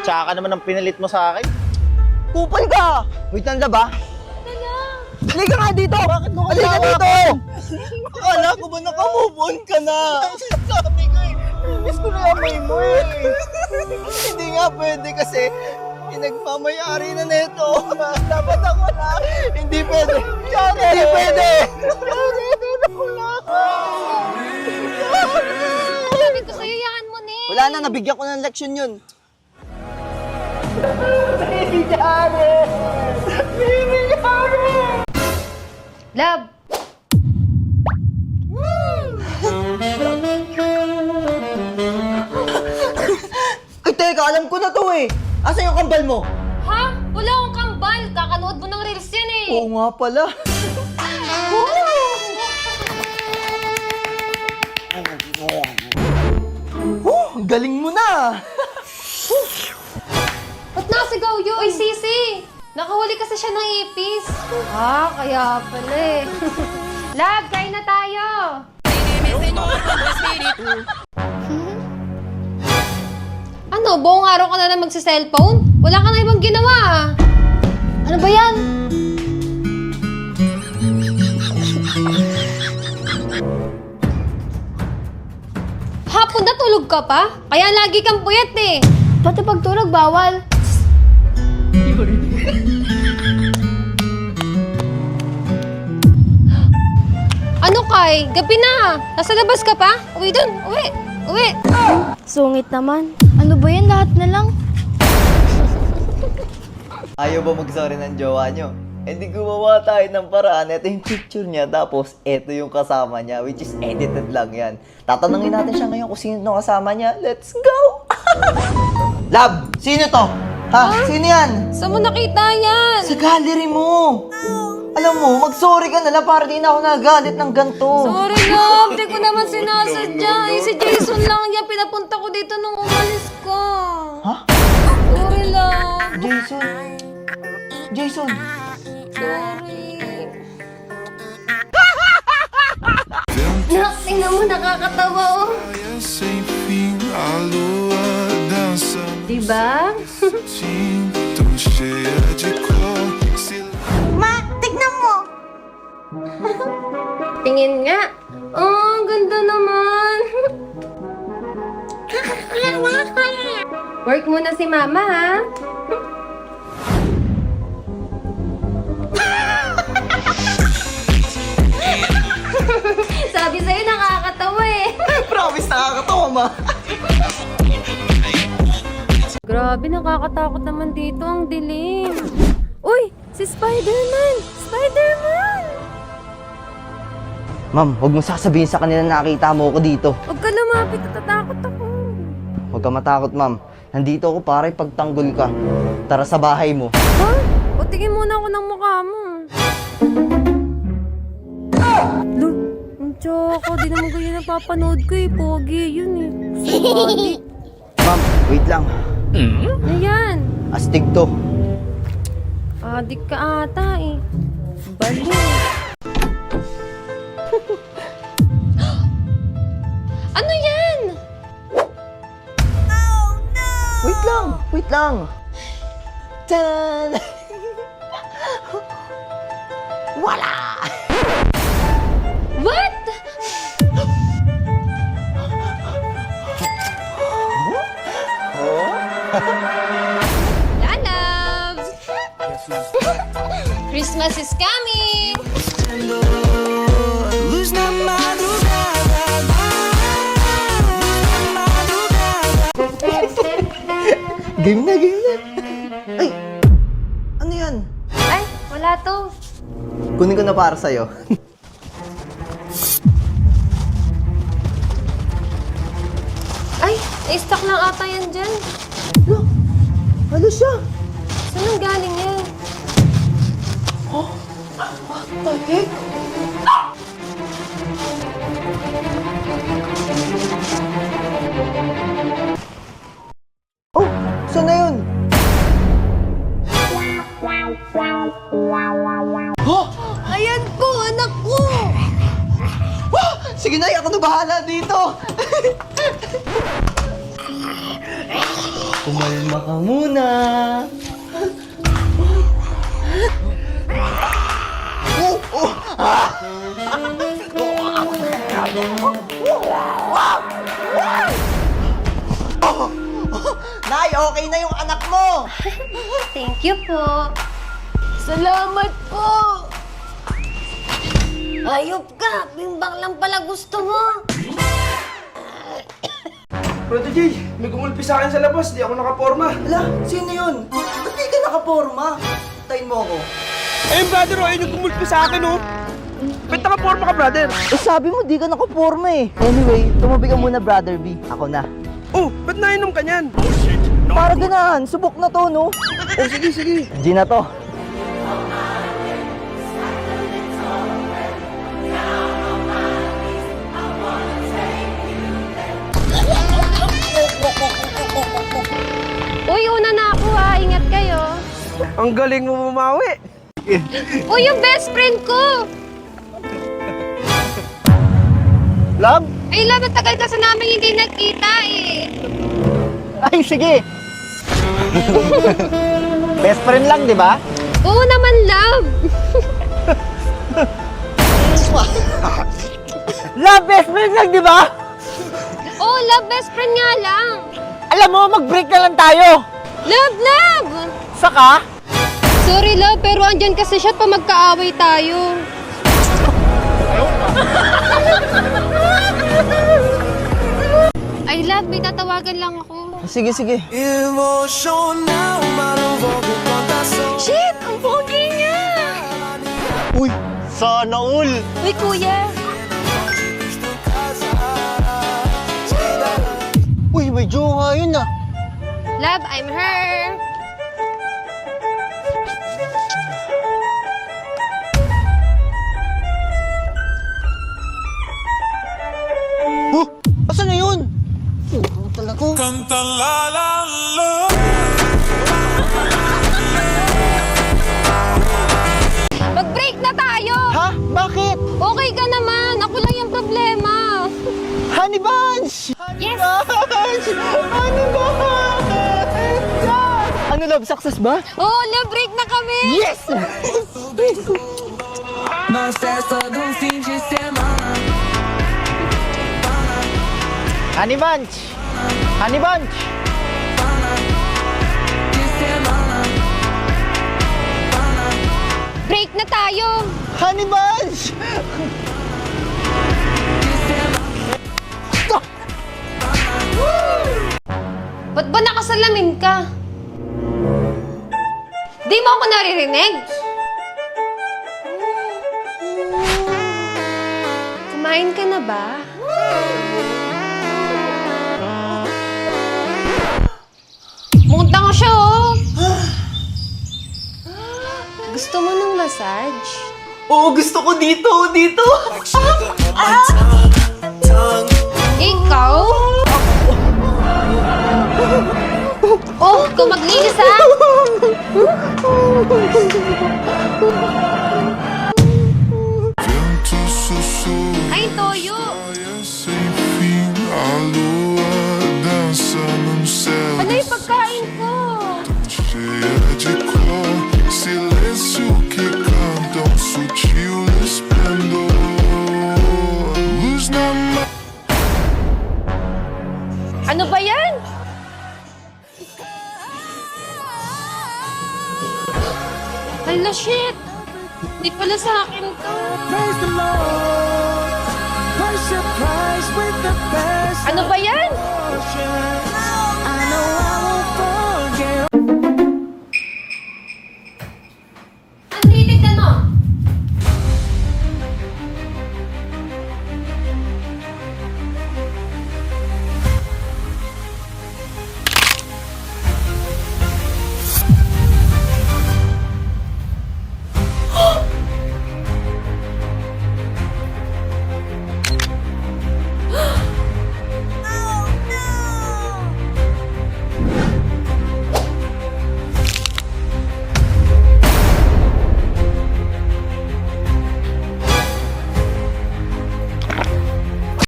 Tsaka naman ang pinalit mo sa akin. Kupal ka! Wait lang ba? Halika nga dito! Bakit mo Halika dito! Akala ko ba nakamove on ka na? Sabi ko eh, miss ko na amoy mo eh. Hindi nga pwede kasi pinagmamayari na neto. Dapat ako na. Hindi pwede. Hindi pwede. Ako na. Sabi ko sa'yo, yakan mo ni. Wala na, nabigyan ko ng leksyon yun. Baby Jared! Baby Jared! Love! Ay, teka, alam ko na to eh. Asan yung kambal mo? Ha? Wala akong kambal. Kakanood mo ng reels yan eh. Oo nga pala. Ang galing mo na. Ba't nasigaw yun? Uy, Sisi! Nakawali kasi siya ng ipis. Ah, kaya pala eh. Love, kain na tayo! Ano, buong araw ka na lang magsa-cellphone? Wala ka na ibang ginawa ah. Ano ba yan? Hapon na tulog ka pa? Kaya lagi kang puyat eh. Pati pagtulog bawal. Ano Kai? Gabi na. Nasa labas ka pa? Uwi dun. Uwi. Uwi. Sungit naman. Ano ba yan? Lahat na lang. Ayaw ba mag-sorry ng jowa nyo? Hindi gumawa tayo ng paraan. Ito yung picture niya, tapos ito yung kasama niya, which is edited lang yan. Tatanungin natin siya ngayon kung sino itong kasama niya. Let's go! Love! Sino to? Ha? Sino yan? Saan mo nakita yan? Sa gallery mo! Alam mo, mag-sorry ka na lang para di na ako nagalit ng ganito. Sorry love, di ko naman sinasadya. Eh, si Jason lang yan. Pinapunta ko dito nung umalis ko. Ha? Sorry love. Jason? Jason? Sorry. Nak, tingnan mo, nakakatawa oh. Sem fim, a lua dança Diba? tão cheia de cor. Ma, tignan mo. Tingin nga. Oh, ang ganda naman. Work muna si mama ha. Sabi sa'yo, nakakatawa eh. Promise, nakakatawa ma. Grabe, nakakatakot naman dito. Ang dilim. Uy, si Spider-Man! Spider-Man! Ma'am, huwag mo sasabihin sa kanila na nakita mo ako dito. Huwag ka lumapit, natatakot ako. Huwag ka matakot, ma'am. Nandito ako para ipagtanggol ka. Tara sa bahay mo. Ha? O, tingin muna ako ng mukha mo. Look, ang tsaka. Di naman ganyan napapanood ko eh. Pogi yun eh. Body. Ma'am, wait lang. Ano yan? Astig to. Adik ka ata eh. Bali. Ano yan? Wait lang, wait lang. Tan! Wala! What? Lalabs! Christmas is coming! Luz na madrugada, Game na, game na. Ay! Ano yan? Ay, wala to. Kunin ko na para sa'yo. Ay, na-stock lang ata yan dyan. Look! Ano siya? Saan ang galing yan? What the heck? Oh! Saan na yun? Oh! Ayan po, anak ko! Sige na, ako na bahala dito! Kumalma ka muna. Nay, okay na yung anak mo! Thank you po. Salamat po! Ayop ka! Bimbang lang pala gusto mo! Brother Jay, may gumulpi sa akin sa labas, di ako nakaporma. Ala, sino yun? Ba't di ka nakaporma? Tayin mo ako. Ayun brother, ayun yung gumulpi sa akin oh. Ba't nakaporma ka brother? Eh sabi mo, di ka nakaporma eh. Anyway, tumabi ka muna, Brother B. Ako na. Oh, ba't nainom ka niyan? Para ganahan, subok na to, no? Oh, sige, sige. G na to. Uy, una na ako ha. Ingat kayo. Ang galing mo bumawi. Uy, yung best friend ko! Love? Ay, love, tagal kasi namin hindi nagkita eh. Ay, sige. Best friend lang, di ba? Oo naman, love. Love, best friend lang, di ba? Oo, love, best friend nga lang. Alam mo, mag-break na lang tayo. Love, love! Saka? Sorry, love, pero andyan kasi siya pa magkaaway tayo. Ay, love, may tatawagan lang ako. Sige, sige. Emocional, maluwag ang Shit! Ang pogi niya! Uy, sana all! Uy, kuya! Uy, may jowa yun ah! Love, I'm her! Huh? Asan na yun? Ano talaga? Canta la la la. Mag-break na tayo! Ha? Bakit? Okay ka naman! Ako lang yung problema! Honey Bunch! Yes! Honey Bunch! Ano love, success ba? Oo, love, break na kami! Yes! Na festa do fim de semana. Honey Bunch! Honey Bunch! Break na tayo! Honey Bunch! Ba't ba nakasalamin ka? Di mo ako naririnig? Kumain ka na ba? Muntang ko siya, oh! Gusto mo ng massage? Oo, gusto ko dito, dito. Ikaw? Oh, ikaw maglinis, ha? Vento sussurra Ay, Toyo! sem fim. A lua dança num céu Ano yung pagkain ko? cheia de cor. Silêncio que canta um sutil esplendor. Luz na mão. Ano ba yan? Hala, shit! Di pala sa akin to. Ano ba yan?